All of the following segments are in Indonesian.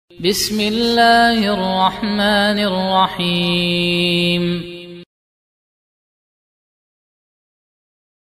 Bismillahirrahmanirrahim.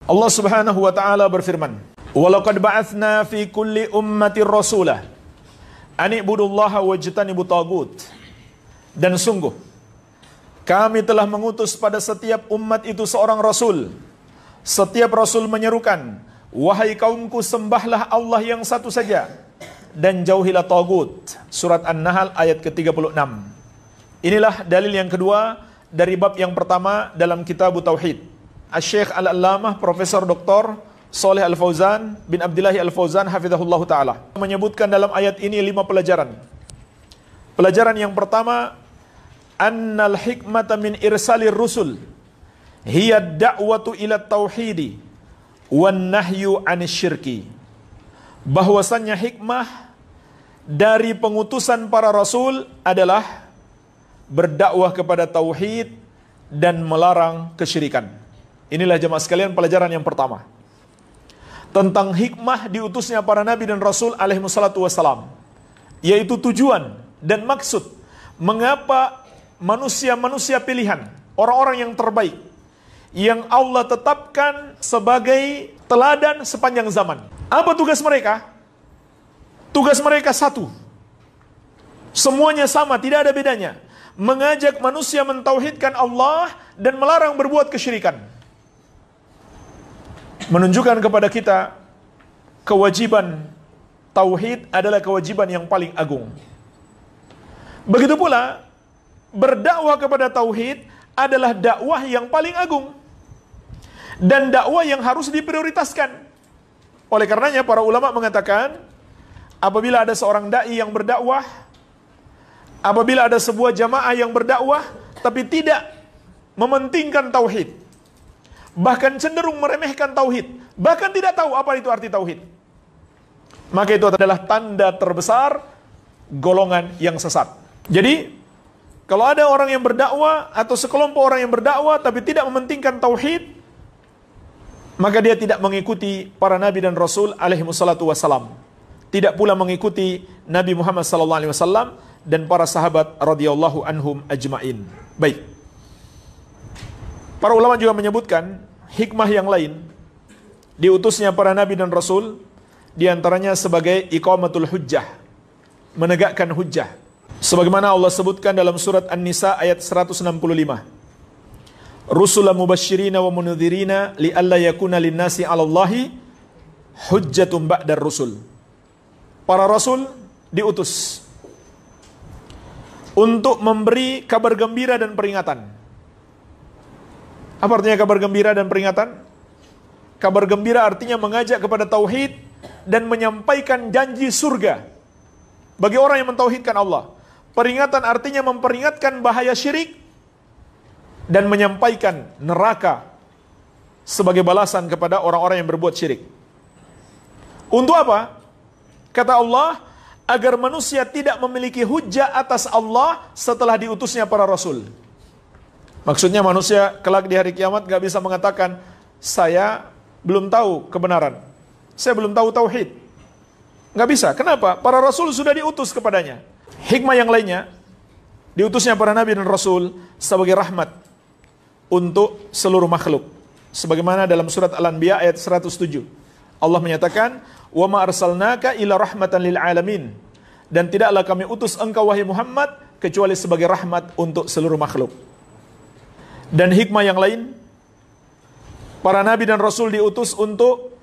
Allah Subhanahu wa taala berfirman, "Walaqad ba'atsna fi kulli ummatin rasulah an i'budullaha wajtanibut tagut." Dan sungguh kami telah mengutus pada setiap umat itu seorang rasul. Setiap rasul menyerukan, "Wahai kaumku, sembahlah Allah yang satu saja dan jauhilah tagut." Surat An-Nahl ayat ke-36. Inilah dalil yang kedua dari bab yang pertama dalam kitab Tauhid. Asy-Syaikh Al-Allamah Profesor Dr. Shalih Al-Fauzan bin Abdillah Al-Fauzan hafizahullah ta'ala menyebutkan dalam ayat ini 5 pelajaran. Pelajaran yang pertama, annal hikmata min irsalir rusul hiya da'watu ila tauhidi wan nahyu anisyirki. Bahwasannya hikmah dari pengutusan para rasul adalah berdakwah kepada tauhid dan melarang kesyirikan. Inilah jemaah sekalian pelajaran yang pertama tentang hikmah diutusnya para nabi dan rasul alaihi wassalatu wassalam, yaitu tujuan dan maksud mengapa manusia-manusia pilihan, orang-orang yang terbaik yang Allah tetapkan sebagai teladan sepanjang zaman. Apa tugas mereka? Tugas mereka satu. Semuanya sama, tidak ada bedanya. Mengajak manusia mentauhidkan Allah dan melarang berbuat kesyirikan. Menunjukkan kepada kita kewajiban tauhid adalah kewajiban yang paling agung. Begitu pula berdakwah kepada tauhid adalah dakwah yang paling agung dan dakwah yang harus diprioritaskan. Oleh karenanya para ulama mengatakan, apabila ada seorang dai yang berdakwah, apabila ada sebuah jamaah yang berdakwah tapi tidak mementingkan tauhid, bahkan cenderung meremehkan tauhid, bahkan tidak tahu apa itu arti tauhid, maka itu adalah tanda terbesar golongan yang sesat. Jadi kalau ada orang yang berdakwah atau sekelompok orang yang berdakwah tapi tidak mementingkan tauhid, maka dia tidak mengikuti para nabi dan rasul alaihi wassalatu wassalam. Tidak pula mengikuti Nabi Muhammad sallallahu alaihi wasallam dan para sahabat radhiyallahu anhum ajmain. Baik. Para ulama juga menyebutkan hikmah yang lain diutusnya para nabi dan rasul, diantaranya sebagai iqamatul hujjah, menegakkan hujjah. Sebagaimana Allah sebutkan dalam surat An-Nisa ayat 165. Rusulan mubasysyirina wa mundzirina li'alla yakuna lin-nasi 'alallahi hujjatun ba'dar rusul. Para rasul diutus untuk memberi kabar gembira dan peringatan. Apa artinya kabar gembira dan peringatan? Kabar gembira artinya mengajak kepada tauhid dan menyampaikan janji surga bagi orang yang mentauhidkan Allah. Peringatan artinya memperingatkan bahaya syirik dan menyampaikan neraka sebagai balasan kepada orang-orang yang berbuat syirik. Untuk apa? Kata Allah, agar manusia tidak memiliki hujjah atas Allah setelah diutusnya para rasul. Maksudnya manusia kelak di hari kiamat gak bisa mengatakan, saya belum tahu kebenaran, saya belum tahu tauhid. Gak bisa. Kenapa? Para rasul sudah diutus kepadanya. Hikmah yang lainnya, diutusnya para nabi dan rasul sebagai rahmat untuk seluruh makhluk. Sebagaimana dalam surat Al-Anbiya ayat 107. Allah menyatakan, "Wa ma arsalnaka illa rahmatan lil alamin." Dan tidaklah kami utus engkau wahai Muhammad kecuali sebagai rahmat untuk seluruh makhluk. Dan hikmah yang lain, para nabi dan rasul diutus untuk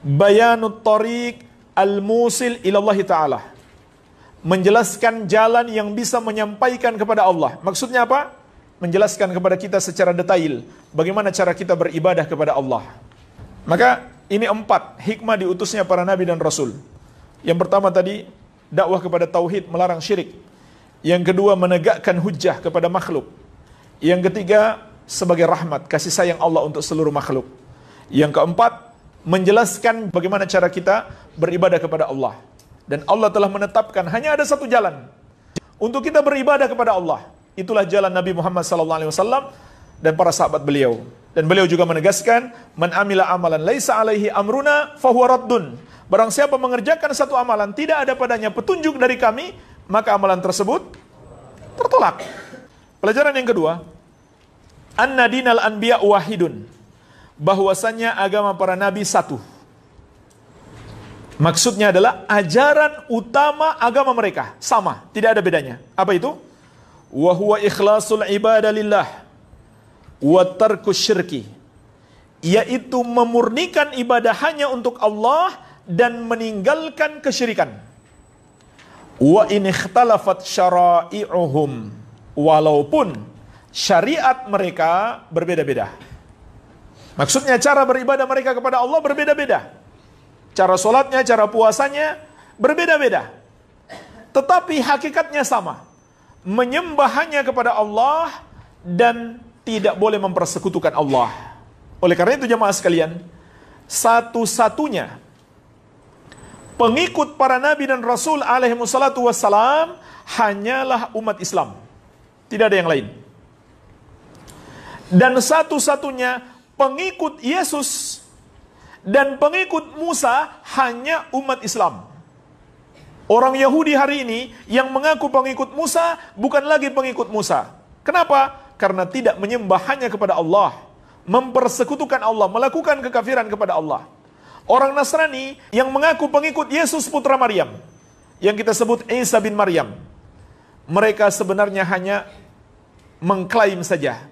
bayanut thariq al-musil ila Allah Ta'ala, menjelaskan jalan yang bisa menyampaikan kepada Allah. Maksudnya apa? Menjelaskan kepada kita secara detail bagaimana cara kita beribadah kepada Allah. Maka ini 4 hikmah diutusnya para nabi dan rasul. Yang pertama tadi, dakwah kepada tauhid, melarang syirik. Yang kedua, menegakkan hujjah kepada makhluk. Yang ketiga, sebagai rahmat, kasih sayang Allah untuk seluruh makhluk. Yang keempat, menjelaskan bagaimana cara kita beribadah kepada Allah. Dan Allah telah menetapkan hanya ada satu jalan untuk kita beribadah kepada Allah. Itulah jalan Nabi Muhammad SAW dan para sahabat beliau. Dan beliau juga menegaskan, man amila amalan laisa alaihi amruna fahuwa raddun. Barang siapa mengerjakan satu amalan tidak ada padanya petunjuk dari kami, maka amalan tersebut tertolak. Pelajaran yang kedua, anna dinal anbiya wahidun, bahwasanya agama para nabi satu. Maksudnya adalah ajaran utama agama mereka sama, tidak ada bedanya. Apa itu? Wa huwa ikhlasul ibadah lillah wa tarkus syirki, yaitu memurnikan ibadah hanya untuk Allah dan meninggalkan kesyirikan. Wa in ikhtalafat syara'i'uhum, walaupun syariat mereka berbeda-beda. Maksudnya cara beribadah mereka kepada Allah berbeda-beda. Cara sholatnya, cara puasanya berbeda-beda. Tetapi hakikatnya sama. Menyembah hanya kepada Allah dan tidak boleh mempersekutukan Allah. Oleh karena itu jemaah sekalian, satu-satunya pengikut para nabi dan rasul alaihi wassalatu wassalam hanyalah umat Islam. Tidak ada yang lain. Dan satu-satunya pengikut Yesus dan pengikut Musa hanya umat Islam. Orang Yahudi hari ini yang mengaku pengikut Musa bukan lagi pengikut Musa. Kenapa? Karena tidak menyembah hanya kepada Allah, mempersekutukan Allah, melakukan kekafiran kepada Allah. Orang Nasrani yang mengaku pengikut Yesus putra Maryam, yang kita sebut Isa bin Maryam, mereka sebenarnya hanya mengklaim saja.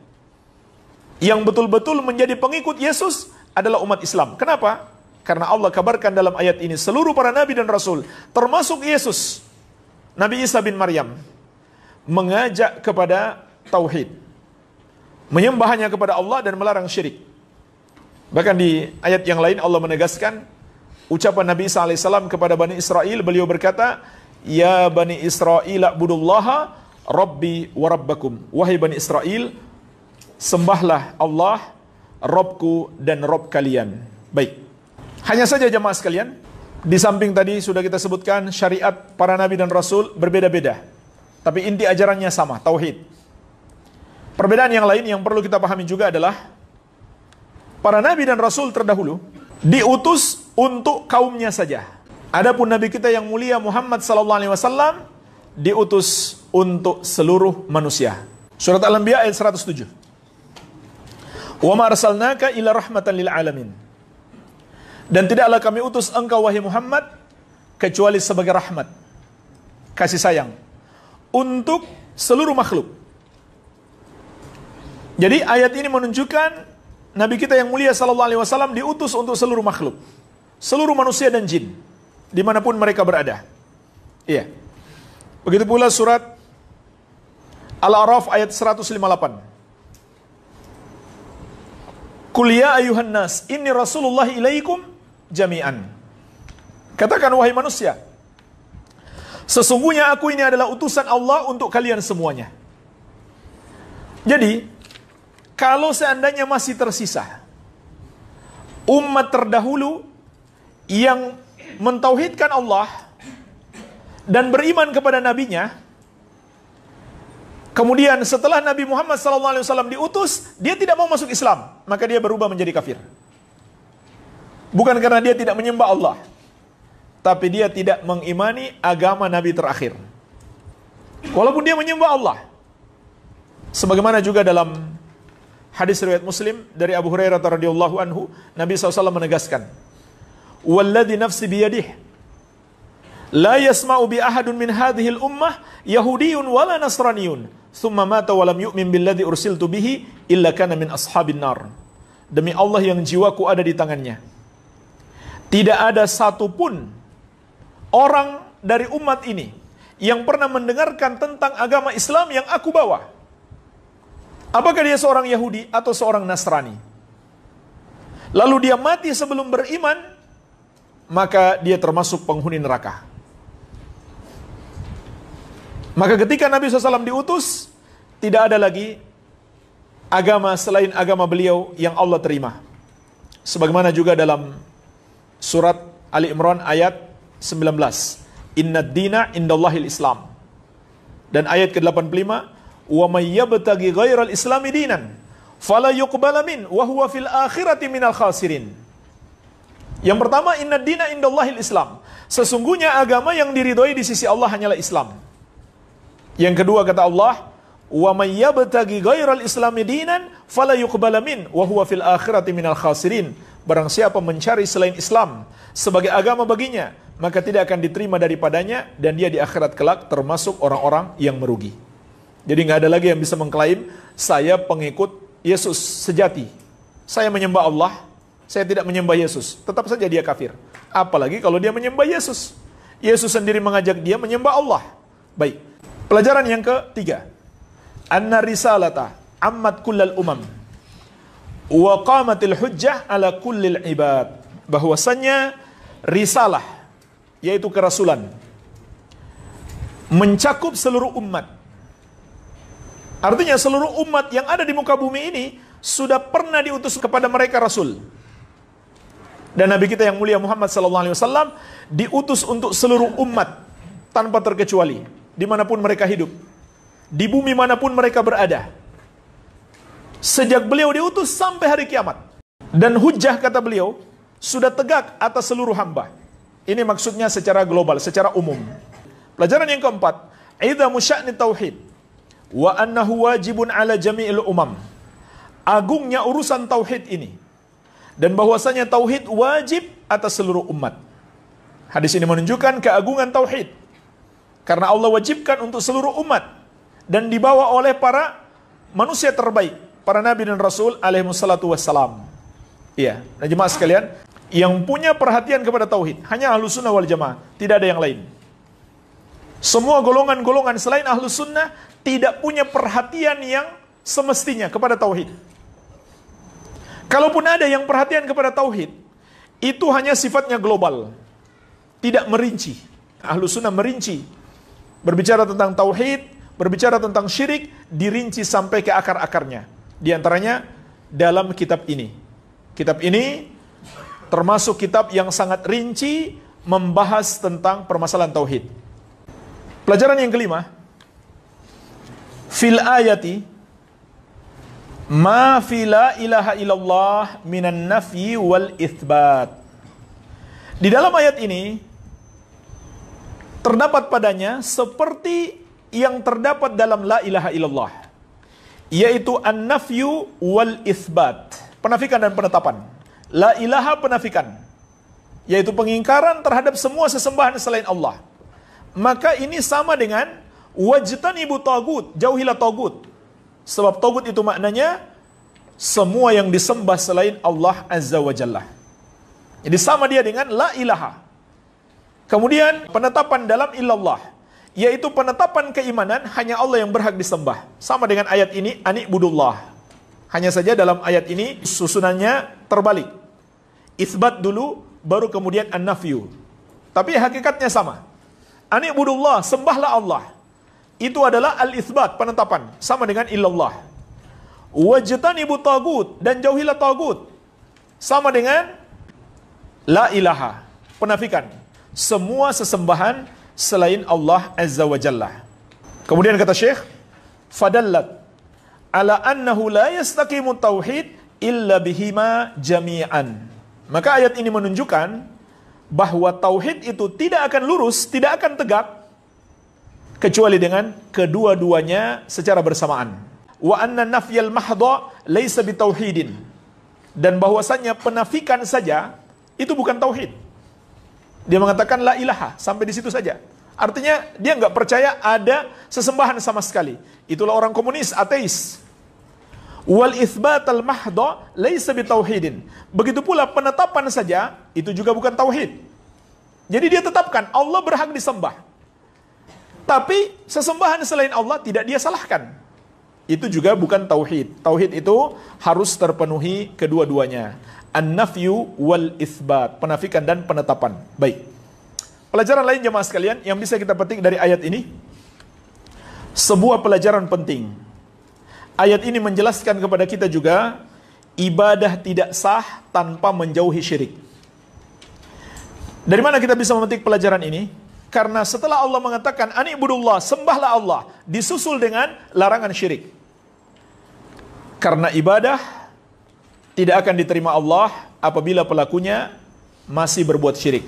Yang betul-betul menjadi pengikut Yesus adalah umat Islam. Kenapa? Karena Allah kabarkan dalam ayat ini, seluruh para nabi dan rasul, termasuk Yesus, Nabi Isa bin Maryam, mengajak kepada tauhid, menyembah hanya kepada Allah dan melarang syirik. Bahkan di ayat yang lain Allah menegaskan ucapan Nabi Isa alaihissalam kepada Bani Israel. Beliau berkata, Ya Bani Israel a'budullaha Rabbi wa Rabbakum. Wahai Bani Israel, sembahlah Allah, Robku dan Rob kalian. Baik. Hanya saja jemaah sekalian, di samping tadi sudah kita sebutkan syariat para nabi dan rasul berbeda-beda, tapi inti ajarannya sama, tauhid. Perbedaan yang lain yang perlu kita pahami juga adalah para nabi dan rasul terdahulu diutus untuk kaumnya saja. Adapun nabi kita yang mulia Muhammad sallallahu alaihi wasallam diutus untuk seluruh manusia. Surat Al-Anbiya ayat 107. Wa ma arsalnaka illa rahmatan lil alamin. Dan tidaklah kami utus engkau wahai Muhammad kecuali sebagai rahmat, kasih sayang untuk seluruh makhluk. Jadi ayat ini menunjukkan Nabi kita yang mulia sallallahu alaihi wasallam diutus untuk seluruh makhluk, seluruh manusia dan jin, dimanapun mereka berada. Iya. Begitu pula surat Al-A'raf ayat 158. Qul ya ayuhan nas, inni rasulullah ilaikum jami'an. Katakan wahai manusia, sesungguhnya aku ini adalah utusan Allah untuk kalian semuanya. Jadi kalau seandainya masih tersisa umat terdahulu yang mentauhidkan Allah dan beriman kepada nabinya, kemudian setelah Nabi Muhammad SAW diutus, dia tidak mau masuk Islam, maka dia berubah menjadi kafir. Bukan karena dia tidak menyembah Allah, tapi dia tidak mengimani agama Nabi terakhir. Walaupun dia menyembah Allah. Sebagaimana juga dalam hadis riwayat Muslim dari Abu Hurairah radhiyallahu anhu, Nabi SAW menegaskan, "Walladzi nafsi biyadihi, la yasma'u bi ahadun min hadhil ummah yahudiyyun wala nasraniyun, thumma mata wa lam yu'min billadzi ursiltu bihi illa kana min ashabin nar." Demi Allah yang jiwaku ada di tangannya, tidak ada satupun orang dari umat ini yang pernah mendengarkan tentang agama Islam yang aku bawa, apakah dia seorang Yahudi atau seorang Nasrani, lalu dia mati sebelum beriman, maka dia termasuk penghuni neraka. Maka ketika Nabi SAW diutus, tidak ada lagi agama selain agama beliau yang Allah terima. Sebagaimana juga dalam surat Ali Imran ayat 19, Innad dina indallahil Islam. Dan ayat ke-85, wa may yabtaghi ghairal islami dinan fala yuqbala min wa huwa fil akhirati minal khasirin. Yang pertama, inna dina indallahil Islam. Sesungguhnya agama yang diridhoi di sisi Allah hanyalah Islam. Yang kedua kata Allah, wa may yabtaghi ghairal islami dinan fala yuqbala min wa huwa fil akhirati minal khasirin. Barang siapa mencari selain Islam sebagai agama baginya, maka tidak akan diterima daripadanya dan dia di akhirat kelak termasuk orang-orang yang merugi. Jadi nggak ada lagi yang bisa mengklaim saya pengikut Yesus sejati. Saya menyembah Allah, saya tidak menyembah Yesus. Tetap saja dia kafir. Apalagi kalau dia menyembah Yesus. Yesus sendiri mengajak dia menyembah Allah. Baik. Pelajaran yang ketiga. Anna risalata ammat kullal umam. Wa qamatil hujjah ala kullil ibad. Bahwasannya risalah, yaitu kerasulan, mencakup seluruh umat. Artinya seluruh umat yang ada di muka bumi ini sudah pernah diutus kepada mereka rasul. Dan Nabi kita yang mulia Muhammad SAW diutus untuk seluruh umat tanpa terkecuali, dimanapun mereka hidup, di bumi manapun mereka berada. Sejak beliau diutus sampai hari kiamat. Dan hujjah kata beliau sudah tegak atas seluruh hamba. Ini maksudnya secara global, secara umum. Pelajaran yang keempat, idzamu sya'ni tauhid wa annahu wajibun ala jami'il umam. Agungnya urusan tauhid ini dan bahwasanya tauhid wajib atas seluruh umat. Hadis ini menunjukkan keagungan tauhid karena Allah wajibkan untuk seluruh umat dan dibawa oleh para manusia terbaik, para nabi dan rasul alaihi wassalatu wassalam. Iya, nah jemaah sekalian, yang punya perhatian kepada tauhid hanya Ahlus Sunnah wal Jamaah, tidak ada yang lain. Semua golongan-golongan selain Ahlus Sunnah tidak punya perhatian yang semestinya kepada tauhid. Kalaupun ada yang perhatian kepada tauhid, itu hanya sifatnya global, tidak merinci. Ahlus Sunnah merinci, berbicara tentang tauhid, berbicara tentang syirik, dirinci sampai ke akar-akarnya. Di antaranya dalam kitab ini. Kitab ini termasuk kitab yang sangat rinci membahas tentang permasalahan tauhid. Pelajaran yang kelima, fil ayati ma fi la ilaha illallah minan nafyi wal itsbat. Di dalam ayat ini terdapat padanya seperti yang terdapat dalam la ilaha illallah, yaitu an-nafyu wal itsbat, penafikan dan penetapan. La ilaha penafikan, yaitu pengingkaran terhadap semua sesembahan selain Allah. Maka ini sama dengan wajtanibu tagut, jauhilah tagut. Sebab tagut itu maknanya semua yang disembah selain Allah Azza wa Jalla. Jadi sama dia dengan la ilaha. Kemudian penetapan dalam illallah, yaitu penetapan keimanan hanya Allah yang berhak disembah. Sama dengan ayat ini, ani'budullah. Hanya saja dalam ayat ini susunannya terbalik. Itsbat dulu, baru kemudian an-nafyu. Tapi hakikatnya sama. Ani'budullah, sembahlah Allah. Itu adalah al-itsbat, penetapan. Sama dengan illallah. Wajtanibu tagut, dan jauhilah tagut. Sama dengan la ilaha, penafikan. Semua sesembahan selain Allah Azza wa Jalla. Kemudian kata Syekh, fadallat ala annahu la yastaqimu tauhid illa bihima jami'an. Maka ayat ini menunjukkan bahwa tauhid itu tidak akan lurus, tidak akan tegak kecuali dengan kedua-duanya secara bersamaan. Wa anna nafyal mahdha laisa bitauhidin. Dan bahwasannya penafikan saja itu bukan tauhid. Dia mengatakan la ilaha, sampai di situ saja. Artinya dia nggak percaya ada sesembahan sama sekali. Itulah orang komunis, ateis. Wal itsbatal mahdha laisa bitauhidin. Begitu pula penetapan saja itu juga bukan tauhid. Jadi dia tetapkan Allah berhak disembah. Tapi sesembahan selain Allah tidak dia salahkan. Itu juga bukan tauhid. Tauhid itu harus terpenuhi kedua-duanya. An-nafyu wal itsbat, penafikan dan penetapan. Baik. Pelajaran lain jemaah sekalian yang bisa kita petik dari ayat ini, sebuah pelajaran penting. Ayat ini menjelaskan kepada kita juga ibadah tidak sah tanpa menjauhi syirik. Dari mana kita bisa memetik pelajaran ini? Karena setelah Allah mengatakan ani'budullah, sembahlah Allah, disusul dengan larangan syirik. Karena ibadah tidak akan diterima Allah apabila pelakunya masih berbuat syirik.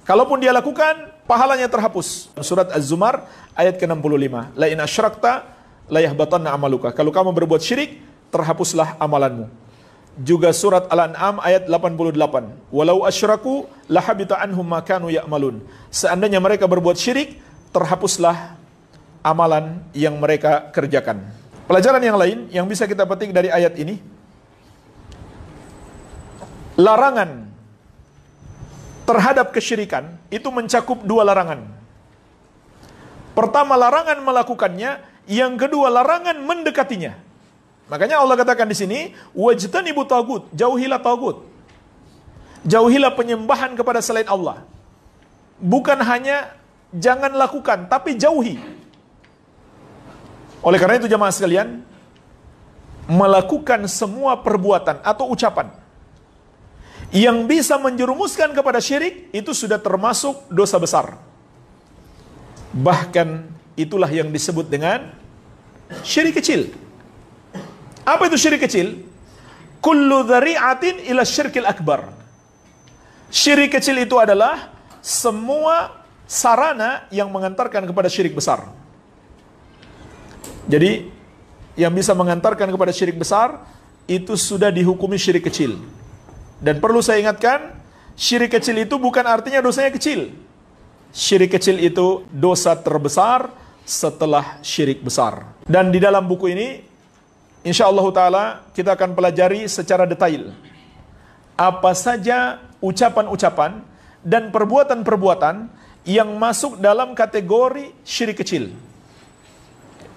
Kalaupun dia lakukan, pahalanya terhapus. Surat Az-Zumar ayat ke-65. La in asyrakta la yahbatanna amaluka. Kalau kamu berbuat syirik, terhapuslah amalanmu. Juga surat Al-An'am ayat 88. Walau asyraku lahabita anhum ma kanu ya'malun. Seandainya mereka berbuat syirik, terhapuslah amalan yang mereka kerjakan. Pelajaran yang lain yang bisa kita petik dari ayat ini, larangan terhadap kesyirikan itu mencakup dua larangan. Pertama, larangan melakukannya, yang kedua larangan mendekatinya. Makanya Allah katakan di sini, wajtanibu tagut, jauhilah tagut. Jauhilah penyembahan kepada selain Allah. Bukan hanya jangan lakukan, tapi jauhi. Oleh karena itu jamaah sekalian, melakukan semua perbuatan atau ucapan yang bisa menjerumuskan kepada syirik, itu sudah termasuk dosa besar. Bahkan itulah yang disebut dengan syirik kecil. Apa itu syirik kecil? Kullu dhari'atin ila syirkil akbar. Syirik kecil itu adalah semua sarana yang mengantarkan kepada syirik besar. Jadi, yang bisa mengantarkan kepada syirik besar, itu sudah dihukumi syirik kecil. Dan perlu saya ingatkan, syirik kecil itu bukan artinya dosanya kecil. Syirik kecil itu dosa terbesar setelah syirik besar. Dan di dalam buku ini, insyaallah ta'ala, kita akan pelajari secara detail apa saja ucapan-ucapan dan perbuatan-perbuatan yang masuk dalam kategori syirik kecil.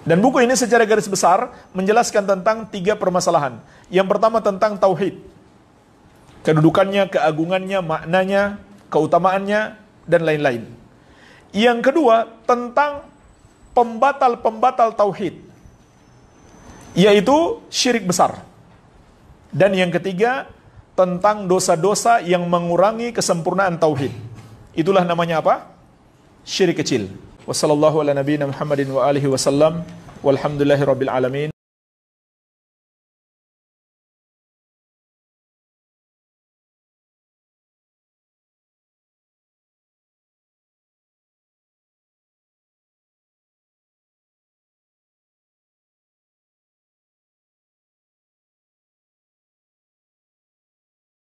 Dan buku ini secara garis besar menjelaskan tentang 3 permasalahan. Yang pertama tentang tauhid. Kedudukannya, keagungannya, maknanya, keutamaannya, dan lain-lain. Yang kedua tentang pembatal-pembatal tauhid, yaitu syirik besar. Dan yang ketiga tentang dosa-dosa yang mengurangi kesempurnaan tauhid. Itulah namanya apa? Syirik kecil. Wassallallahu ala nabiyina Muhammadin wa alihi wasallam. Walhamdulillahi rabbil alamin.